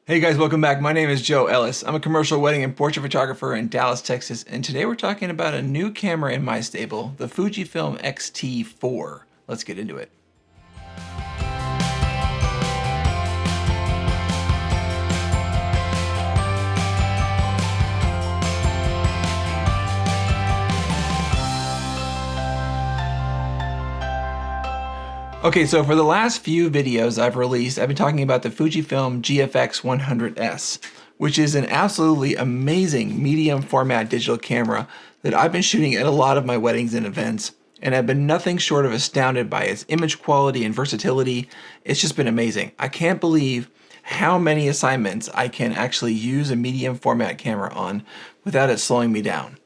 Hey guys, welcome back. My name is Joe Ellis. I'm a commercial wedding and portrait photographer in Dallas, Texas, and today we're talking about a new camera in my stable, the Fujifilm Xt4. Let's get into it. Okay, so for the last few videos I've released, I've been talking about the Fujifilm GFX100S, which is an absolutely amazing medium format digital camera that I've been shooting at a lot of my weddings and events, and I've been nothing short of astounded by its image quality and versatility. It's just been amazing. I can't believe how many assignments I can actually use a medium format camera on without it slowing me down.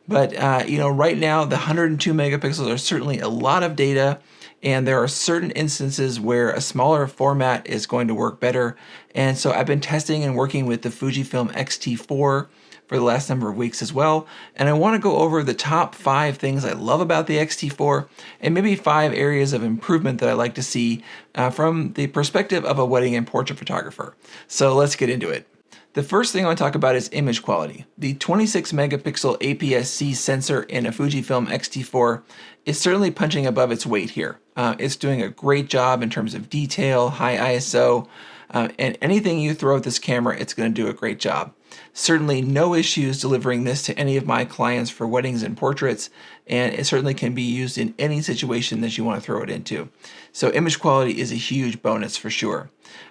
But right now the 102 megapixels are certainly a lot of data, and there are certain instances where a smaller format is going to work better. And so I've been testing and working with the Fujifilm Xt4 for the last number of weeks as well. And I want to go over the top 5 things I love about the Xt4 and maybe 5 areas of improvement that I like to see from the perspective of a wedding and portrait photographer. So let's get into it. The first thing I want to talk about is image quality. The 26 megapixel APS-C sensor in a Fujifilm Xt4 is certainly punching above its weight here. It's doing a great job in terms of detail, high ISO, and anything you throw at this camera, it's going to do a great job. Certainly no issues delivering this to any of my clients for weddings and portraits, and it certainly can be used in any situation that you want to throw it into. So image quality is a huge bonus for sure.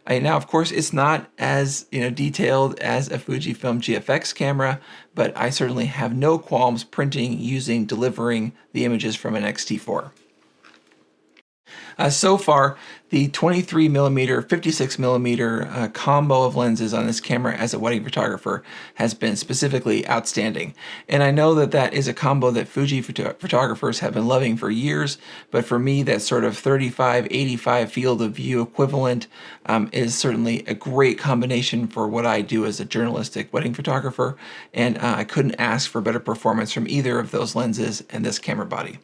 Now, of course, it's not as detailed as a Fujifilm GFX camera, but I certainly have no qualms printing, using, delivering the images from an Xt4. So far, the 23mm, 56mm combo of lenses on this camera as a wedding photographer has been specifically outstanding. And I know that that is a combo that Fuji photographers have been loving for years, but for me, that sort of 35-85 field of view equivalent is certainly a great combination for what I do as a journalistic wedding photographer, and I couldn't ask for better performance from either of those lenses and this camera body.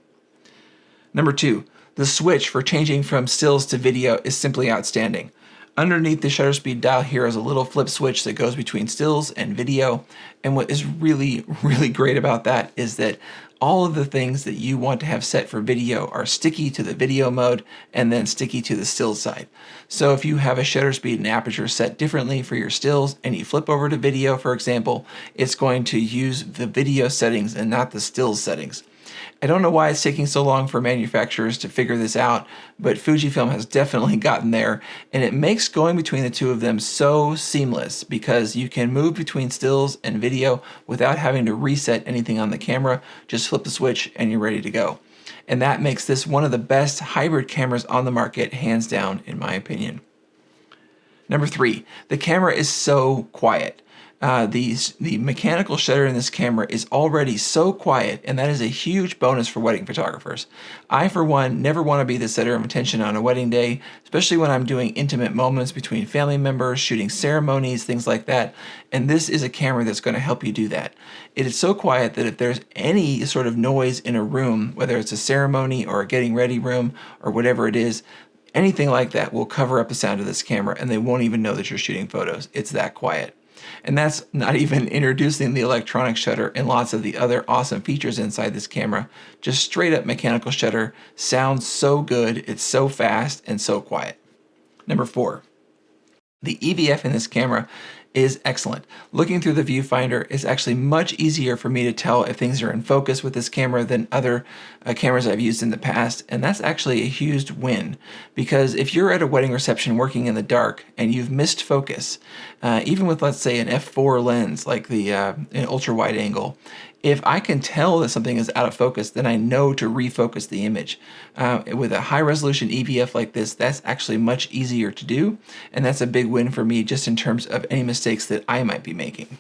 Number 2. The switch for changing from stills to video is simply outstanding. Underneath the shutter speed dial here is a little flip switch that goes between stills and video, and what is really great about that is that all of the things that you want to have set for video are sticky to the video mode and then sticky to the stills side. So if you have a shutter speed and aperture set differently for your stills and you flip over to video, for example, it's going to use the video settings and not the stills settings. I don't know why it's taking so long for manufacturers to figure this out, but Fujifilm has definitely gotten there, and it makes going between the two of them so seamless because you can move between stills and video without having to reset anything on the camera. Just flip the switch and you're ready to go. And that makes this one of the best hybrid cameras on the market, hands down, in my opinion. Number 3, the camera is so quiet. The mechanical shutter in this camera is already so quiet, and that is a huge bonus for wedding photographers. I, for one, never want to be the center of attention on a wedding day, especially when I'm doing intimate moments between family members, shooting ceremonies, things like that, and this is a camera that's going to help you do that. It is so quiet that if there's any sort of noise in a room, whether it's a ceremony or a getting ready room or whatever it is, anything like that will cover up the sound of this camera, and they won't even know that you're shooting photos. It's that quiet. And that's not even introducing the electronic shutter and lots of the other awesome features inside this camera. Just straight up mechanical shutter, sounds so good, it's so fast and so quiet. Number 4, the EVF in this camera is excellent. Looking through the viewfinder is actually much easier for me to tell if things are in focus with this camera than other cameras I've used in the past, and that's actually a huge win, because if you're at a wedding reception working in the dark and you've missed focus, even with, let's say, an f4 lens like the an ultra wide angle, if I can tell that something is out of focus, then I know to refocus the image. With a high resolution EVF like this, that's actually much easier to do, and that's a big win for me just in terms of any mistakes that I might be making.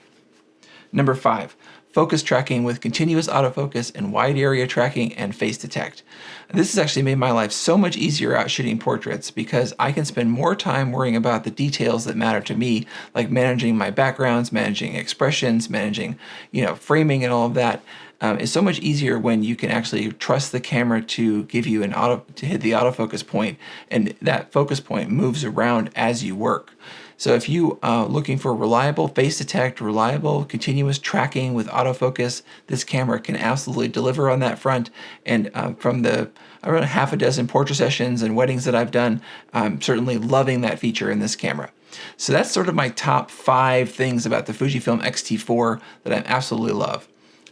Number 5, focus tracking with continuous autofocus and wide area tracking and face detect. This has actually made my life so much easier out shooting portraits because I can spend more time worrying about the details that matter to me, like managing my backgrounds, managing expressions, managing, framing and all of that. Is so much easier when you can actually trust the camera to give you to hit the autofocus point, and that focus point moves around as you work. So if you are looking for reliable face detect, reliable continuous tracking with autofocus, this camera can absolutely deliver on that front. And from the around half a dozen portrait sessions and weddings that I've done, I'm certainly loving that feature in this camera. So that's sort of my top 5 things about the Fujifilm Xt4 that I absolutely love.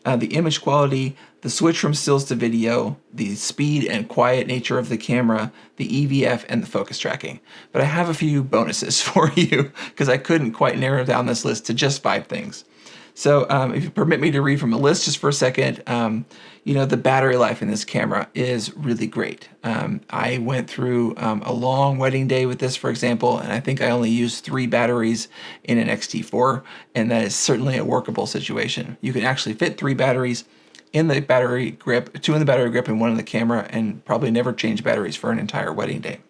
The image quality, the switch from stills to video, the speed and quiet nature of the camera, the EVF, and the focus tracking. But I have a few bonuses for you because I couldn't quite narrow down this list to just 5 things. So if you permit me to read from a list just for a second, the battery life in this camera is really great. I went through a long wedding day with this, for example, and I think I only used 3 batteries in an Xt4, and that is certainly a workable situation. You can actually fit 3 batteries in the battery grip, 2 in the battery grip and 1 in the camera, and probably never change batteries for an entire wedding day.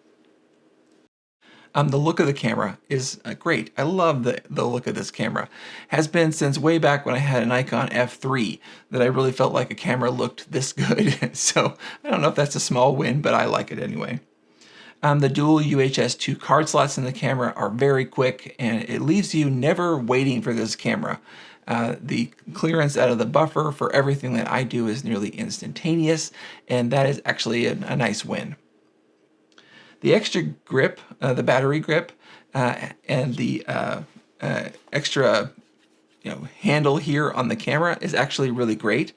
The look of the camera is great. I love the look of this camera. Has been since way back when I had an Nikon F3 that I really felt like a camera looked this good. So I don't know if that's a small win, but I like it anyway. The dual UHS 2 card slots in the camera are very quick, and it leaves you never waiting for this camera. The clearance out of the buffer for everything that I do is nearly instantaneous, and that is actually a nice win. The extra grip, the battery grip, and the extra handle here on the camera is actually really great.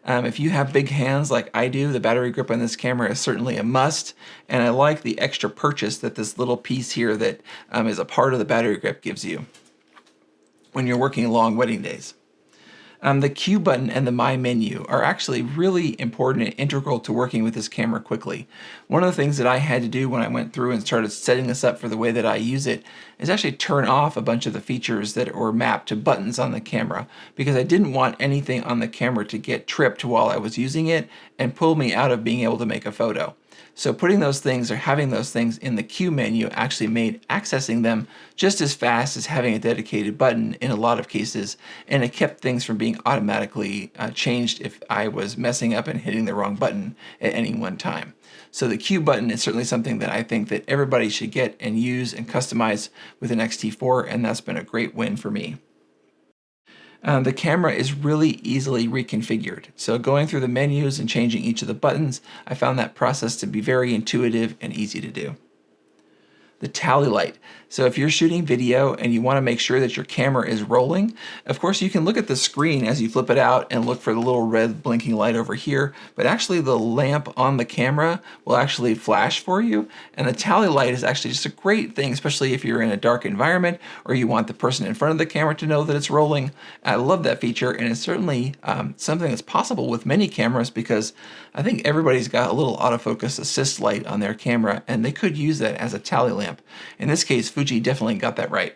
If you have big hands like I do, the battery grip on this camera is certainly a must, and I like the extra purchase that this little piece here that is a part of the battery grip gives you when you're working long wedding days. The Q button and the My menu are actually really important and integral to working with this camera quickly. One of the things that I had to do when I went through and started setting this up for the way that I use it is actually turn off a bunch of the features that were mapped to buttons on the camera, because I didn't want anything on the camera to get tripped while I was using it and pull me out of being able to make a photo. So putting those things or having those things in the Q menu actually made accessing them just as fast as having a dedicated button in a lot of cases, and it kept things from being automatically changed if I was messing up and hitting the wrong button at any one time. So the Q button is certainly something that I think that everybody should get and use and customize with an Xt4, and that's been a great win for me. The camera is really easily reconfigured. So going through the menus and changing each of the buttons, I found that process to be very intuitive and easy to do. The tally light. So if you're shooting video and you want to make sure that your camera is rolling, of course you can look at the screen as you flip it out and look for the little red blinking light over here, but actually the lamp on the camera will actually flash for you, and the tally light is actually just a great thing, especially if you're in a dark environment or you want the person in front of the camera to know that it's rolling. I love that feature, and it's certainly something that's possible with many cameras, because I think everybody's got a little autofocus assist light on their camera, and they could use that as a tally lamp. In this case, Fuji definitely got that right.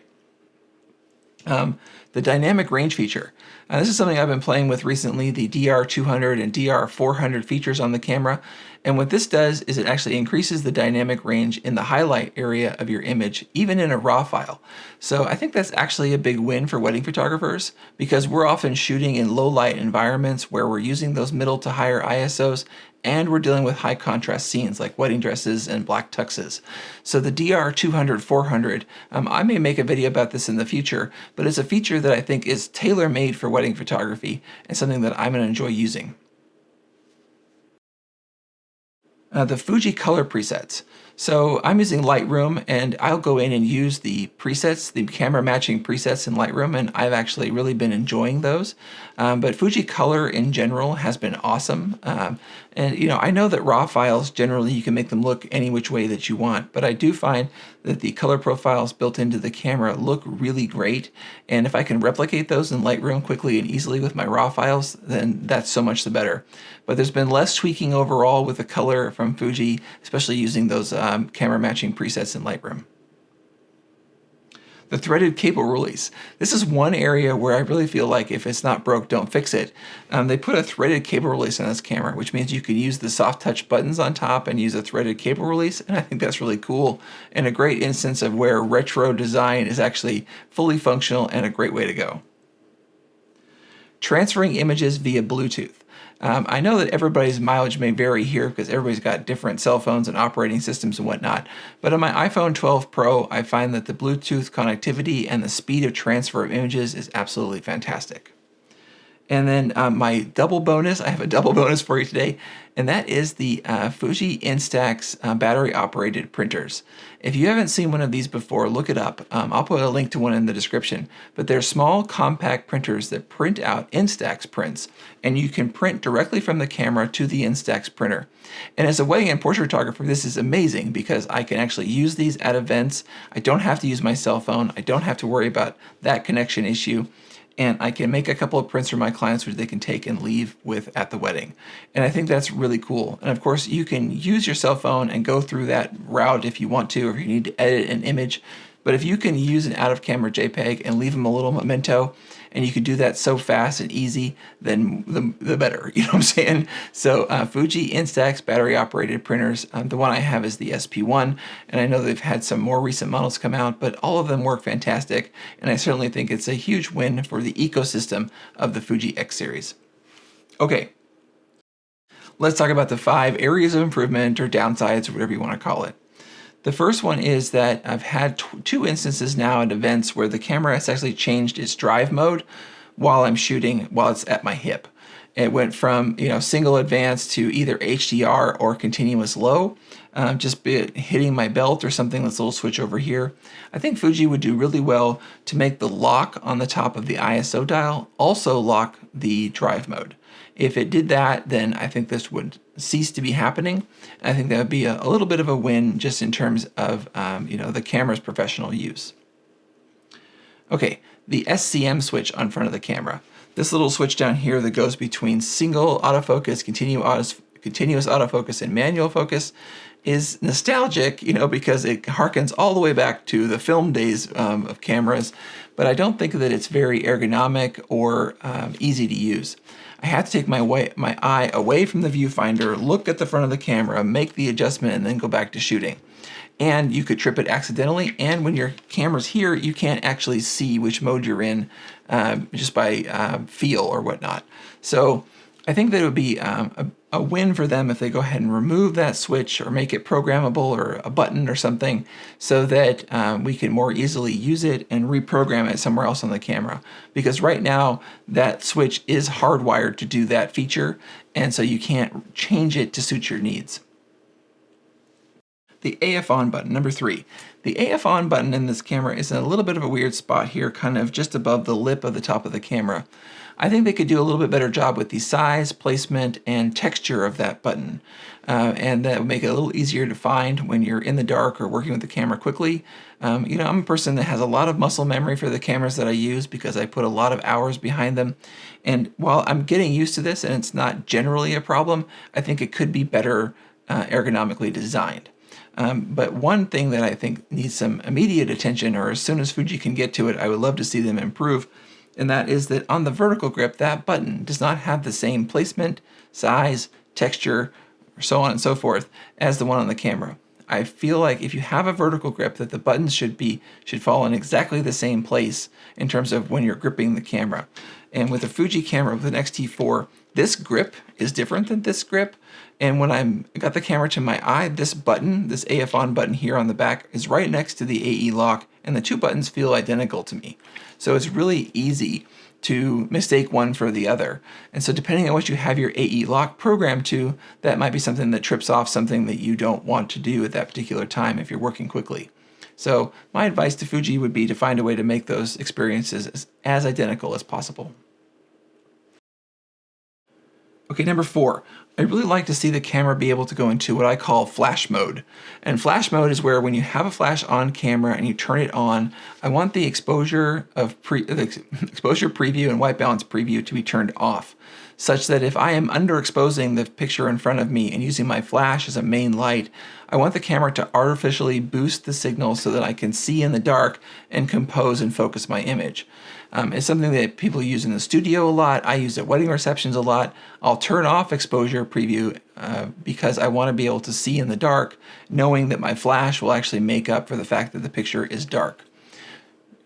The dynamic range feature. This is something I've been playing with recently, the DR200 and DR400 features on the camera. And what this does is it actually increases the dynamic range in the highlight area of your image, even in a RAW file. So I think that's actually a big win for wedding photographers, because we're often shooting in low light environments where we're using those middle to higher ISOs, and we're dealing with high contrast scenes like wedding dresses and black tuxes. So the DR200 400, I may make a video about this in the future, but it's a feature that I think is tailor-made for wedding photography and something that I'm going to enjoy using. The Fuji color presets. So I'm using Lightroom, and I'll go in and use the presets, the camera matching presets in Lightroom, and I've actually really been enjoying those. But Fuji color in general has been awesome. And I know that RAW files, generally you can make them look any which way that you want, but I do find that the color profiles built into the camera look really great. And if I can replicate those in Lightroom quickly and easily with my RAW files, then that's so much the better. But there's been less tweaking overall with the color from Fuji, especially using those camera matching presets in Lightroom. The threaded cable release. This is one area where I really feel like if it's not broke, don't fix it. They put a threaded cable release on this camera, which means you can use the soft touch buttons on top and use a threaded cable release, and I think that's really cool and a great instance of where retro design is actually fully functional and a great way to go. Transferring images via Bluetooth. I know that everybody's mileage may vary here because everybody's got different cell phones and operating systems and whatnot. But on my iPhone 12 Pro, I find that the Bluetooth connectivity and the speed of transfer of images is absolutely fantastic. And then my double bonus, I have a double bonus for you today, and that is the Fuji Instax battery-operated printers. If you haven't seen one of these before, look it up. I'll put a link to one in the description. But they're small, compact printers that print out Instax prints, and you can print directly from the camera to the Instax printer. And as a wedding and portrait photographer, this is amazing because I can actually use these at events. I don't have to use my cell phone. I don't have to worry about that connection issue. And I can make a couple of prints for my clients which they can take and leave with at the wedding. And I think that's really cool. And of course, you can use your cell phone and go through that route if you want to, or if you need to edit an image. But if you can use an out-of-camera JPEG and leave them a little memento, and you can do that so fast and easy, then the better, you know what I'm saying? So Fuji Instax battery-operated printers, the one I have is the SP1, and I know they've had some more recent models come out, but all of them work fantastic, and I certainly think it's a huge win for the ecosystem of the Fuji X series. Okay, let's talk about the 5 areas of improvement or downsides or whatever you want to call it. The first one is that I've had 2 instances now at events where the camera has actually changed its drive mode while I'm shooting, while it's at my hip. It went from single advance to either HDR or continuous low, just hitting my belt or something. Let's a little switch over here. I think Fuji would do really well to make the lock on the top of the ISO dial also lock the drive mode. If it did that, then I think this would cease to be happening. I think that would be a little bit of a win just in terms of the camera's professional use. Okay, the SCM switch on front of the camera. This little switch down here that goes between single autofocus, continuous autofocus, and manual focus is nostalgic, because it harkens all the way back to the film days of cameras, but I don't think that it's very ergonomic or easy to use. I have to take my eye away from the viewfinder, look at the front of the camera, make the adjustment, and then go back to shooting. And you could trip it accidentally, and when your camera's here, you can't actually see which mode you're in just by feel or whatnot. So I think that it would be a win for them if they go ahead and remove that switch or make it programmable or a button or something so that we can more easily use it and reprogram it somewhere else on the camera. Because right now that switch is hardwired to do that feature, and so you can't change it to suit your needs. The AF on button, number 3. The AF on button in this camera is in a little bit of a weird spot here, kind of just above the lip of the top of the camera. I think they could do a little bit better job with the size, placement, and texture of that button. And that would make it a little easier to find when you're in the dark or working with the camera quickly. I'm a person that has a lot of muscle memory for the cameras that I use because I put a lot of hours behind them. And while I'm getting used to this and it's not generally a problem, I think it could be better ergonomically designed. But one thing that I think needs some immediate attention, or as soon as Fuji can get to it, I would love to see them improve, and that is that on the vertical grip, that button does not have the same placement, size, texture, or so on and so forth as the one on the camera. I feel like if you have a vertical grip, that the buttons should fall in exactly the same place in terms of when you're gripping the camera. And with the Fuji camera, with an Xt4, this grip is different than this grip. And when I got the camera to my eye, this button, this AF on button here on the back, is right next to the AE lock, and the 2 buttons feel identical to me. So it's really easy to mistake one for the other. And so depending on what you have your AE lock programmed to, that might be something that trips off something that you don't want to do at that particular time if you're working quickly. So my advice to Fuji would be to find a way to make those experiences as identical as possible. Okay, number 4. I'd really like to see the camera be able to go into what I call flash mode. And flash mode is where when you have a flash on camera and you turn it on, I want the exposure preview and white balance preview to be turned off, such that if I am underexposing the picture in front of me and using my flash as a main light, I want the camera to artificially boost the signal so that I can see in the dark and compose and focus my image. It's something that people use in the studio a lot. I use at wedding receptions a lot. I'll turn off exposure preview because I want to be able to see in the dark, knowing that my flash will actually make up for the fact that the picture is dark.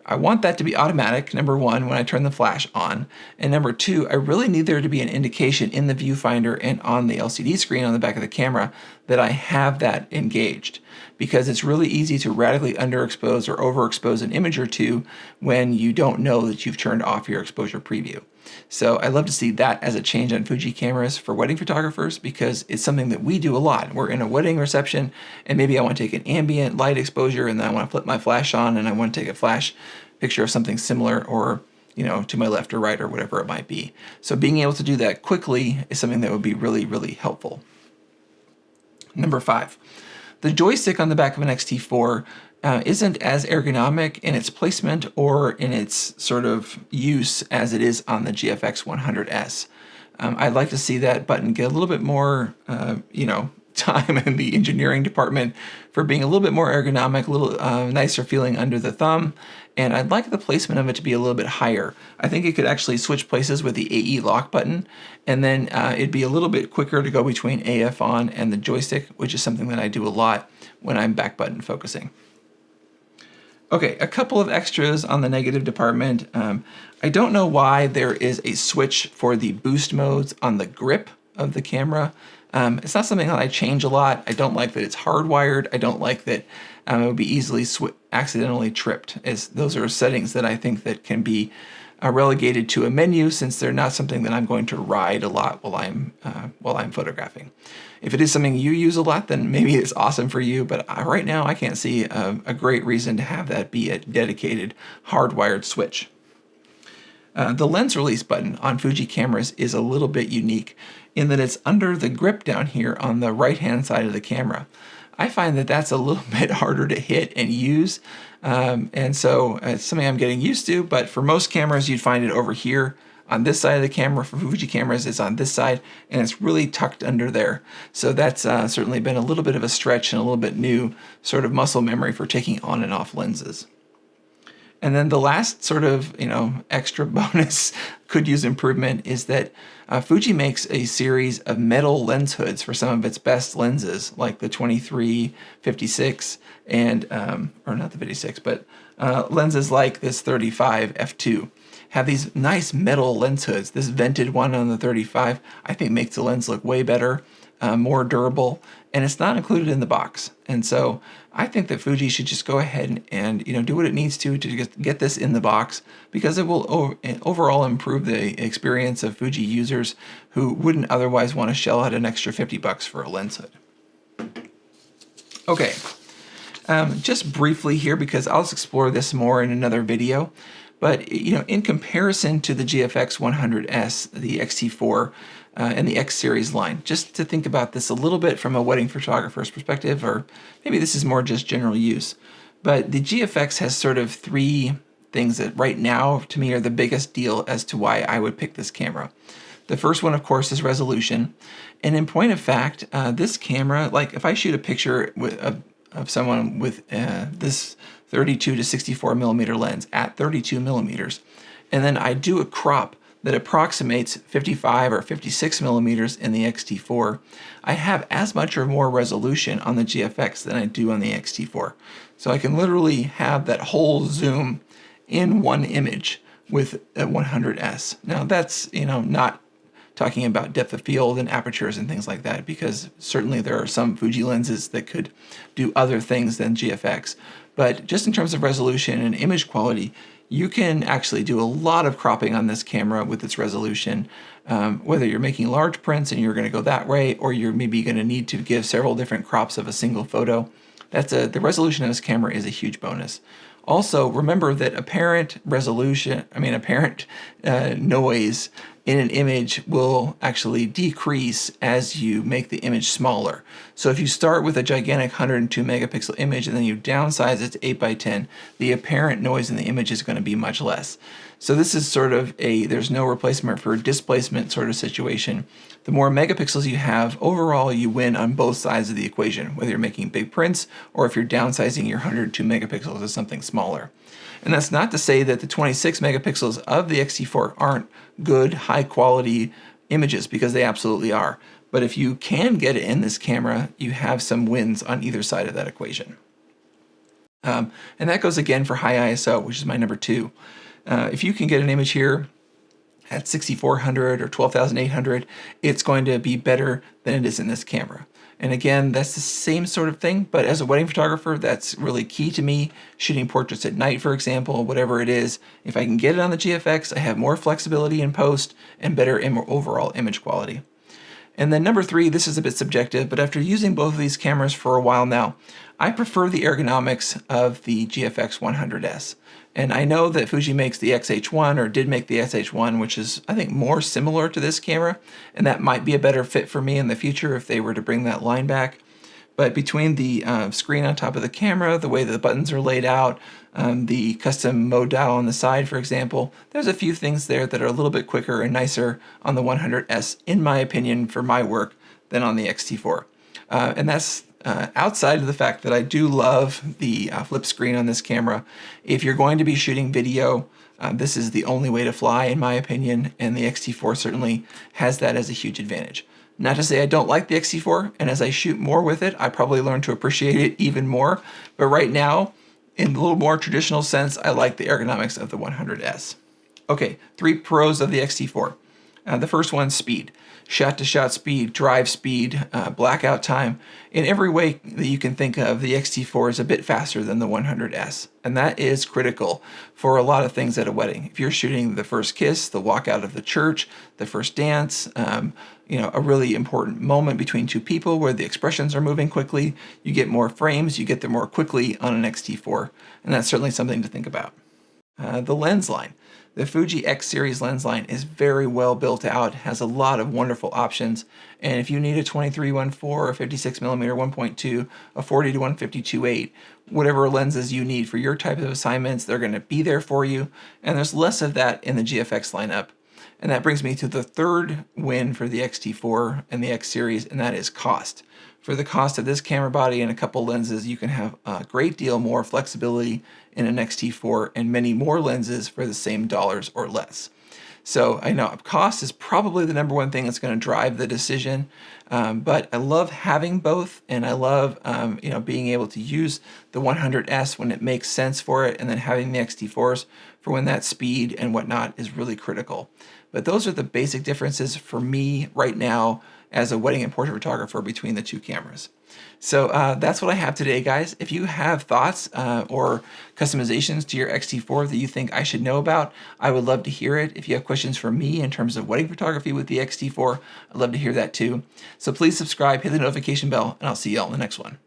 I want that to be automatic, number one, when I turn the flash on. And number two, I really need there to be an indication in the viewfinder and on the LCD screen on the back of the camera that I have that engaged. Because it's really easy to radically underexpose or overexpose an image or two when you don't know that you've turned off your exposure preview. So I love to see that as a change on Fuji cameras for wedding photographers, because it's something that we do a lot. We're in a wedding reception and maybe I want to take an ambient light exposure and then I want to flip my flash on and I want to take a flash picture of something similar, or to my left or right or whatever it might be. So being able to do that quickly is something that would be really, really helpful. Number 5, the joystick on the back of an Xt4 isn't as ergonomic in its placement or in its sort of use as it is on the GFX 100S. I'd like to see that button get a little bit more, time in the engineering department for being a little bit more ergonomic, a little nicer feeling under the thumb, and I'd like the placement of it to be a little bit higher. I think it could actually switch places with the AE lock button, and then it'd be a little bit quicker to go between AF on and the joystick, which is something that I do a lot when I'm back button focusing. Okay, a couple of extras on the negative department. I don't know why there is a switch for the boost modes on the grip of the camera. It's not something that I change a lot. I don't like that it's hardwired. I don't like that it would be easily accidentally tripped, as those are settings that I think that can be relegated to a menu, since they're not something that I'm going to ride a lot while I'm photographing. If it is something you use a lot, then maybe it's awesome for you, but right now I can't see a great reason to have that be a dedicated hardwired switch. The lens release button on Fuji cameras is a little bit unique in that it's under the grip down here on the right-hand side of the camera. I find that that's a little bit harder to hit and use, and so it's something I'm getting used to, but for most cameras you'd find it over here on this side of the camera. For Fuji cameras it's on this side, and it's really tucked under there. So that's certainly been a little bit of a stretch and a little bit new sort of muscle memory for taking on and off lenses. And then the last sort of, extra bonus could use improvement is that Fuji makes a series of metal lens hoods for some of its best lenses, like the 23, 56, and, or not the 56, but lenses like this 35 f2 have these nice metal lens hoods. This vented one on the 35, I think, makes the lens look way better, more durable, and it's not included in the box. And so I think that Fuji should just go ahead and do what it needs to get this in the box, because it will overall improve the experience of Fuji users who wouldn't otherwise want to shell out an extra $50 for a lens hood. Okay, just briefly here, because I'll explore this more in another video, but in comparison to the GFX 100S, the Xt4, and the X series line, just to think about this a little bit from a wedding photographer's perspective, or maybe this is more just general use. But the GFX has sort of 3 things that right now to me are the biggest deal as to why I would pick this camera. The first one, of course, is resolution. And in point of fact, this camera, like if I shoot a picture of someone with this 32 to 64 millimeter lens at 32 millimeters, and then I do a crop that approximates 55 or 56 millimeters in the Xt4, I have as much or more resolution on the GFX than I do on the Xt4. So I can literally have that whole zoom in one image with a 100S. Now that's, not talking about depth of field and apertures and things like that, because certainly there are some Fuji lenses that could do other things than GFX. But just in terms of resolution and image quality, you can actually do a lot of cropping on this camera with its resolution, whether you're making large prints and you're going to go that way, or you're maybe going to need to give several different crops of a single photo. The resolution of this camera is a huge bonus. Also, remember that apparent noise in an image will actually decrease as you make the image smaller. So if you start with a gigantic 102 megapixel image and then you downsize it to 8x10, the apparent noise in the image is going to be much less. So this is sort of there's no replacement for displacement sort of situation. The more megapixels you have, overall you win on both sides of the equation, whether you're making big prints or if you're downsizing your 102 megapixels to something smaller. And that's not to say that the 26 megapixels of the Xt4 aren't good, high quality images, because they absolutely are. But if you can get it in this camera, you have some wins on either side of that equation. And that goes again for high ISO, which is my number 2. If you can get an image here at 6400 or 12800, it's going to be better than it is in this camera. And again, that's the same sort of thing, but as a wedding photographer, that's really key to me. Shooting portraits at night, for example, whatever it is, if I can get it on the GFX, I have more flexibility in post and better overall image quality. And then number 3, this is a bit subjective, but after using both of these cameras for a while now, I prefer the ergonomics of the GFX 100S. And I know that Fuji makes the X-H1, or did make the X-H1, which is, I think, more similar to this camera, and that might be a better fit for me in the future if they were to bring that line back. But between the screen on top of the camera, the way that the buttons are laid out, the custom mode dial on the side, for example, there's a few things there that are a little bit quicker and nicer on the 100S, in my opinion, for my work, than on the Xt4. And that's outside of the fact that I do love the flip screen on this camera. If you're going to be shooting video, this is the only way to fly, in my opinion, and the Xt4 certainly has that as a huge advantage. Not to say I don't like the Xt4, and as I shoot more with it, I probably learn to appreciate it even more. But right now, in a little more traditional sense, I like the ergonomics of the 100S. Okay, 3 pros of the Xt4. The first one, speed. Shot-to-shot speed, drive speed, blackout time. In every way that you can think of, the Xt4 is a bit faster than the 100S. And that is critical for a lot of things at a wedding. If you're shooting the first kiss, the walk out of the church, the first dance, a really important moment between two people where the expressions are moving quickly, you get more frames, you get them more quickly on an Xt4. And that's certainly something to think about. The lens line. The Fuji X series lens line is very well built out, has a lot of wonderful options, and if you need a 23-1.4, a 56mm 1.2, a 40 to 152.8, whatever lenses you need for your type of assignments, they're going to be there for you, and there's less of that in the GFX lineup. And that brings me to the third win for the Xt4 and the X series, and that is cost. For the cost of this camera body and a couple lenses, you can have a great deal more flexibility in an Xt4 and many more lenses for the same dollars or less. So I know cost is probably the number one thing that's going to drive the decision, but I love having both, and I love being able to use the 100S when it makes sense for it, and then having the Xt4s for when that speed and whatnot is really critical. But those are the basic differences for me right now as a wedding and portrait photographer between the two cameras. So that's what I have today, guys. If you have thoughts or customizations to your Xt4 that you think I should know about, I would love to hear it. If you have questions for me in terms of wedding photography with the Xt4, I'd love to hear that too. So please subscribe, hit the notification bell, and I'll see you all in the next one.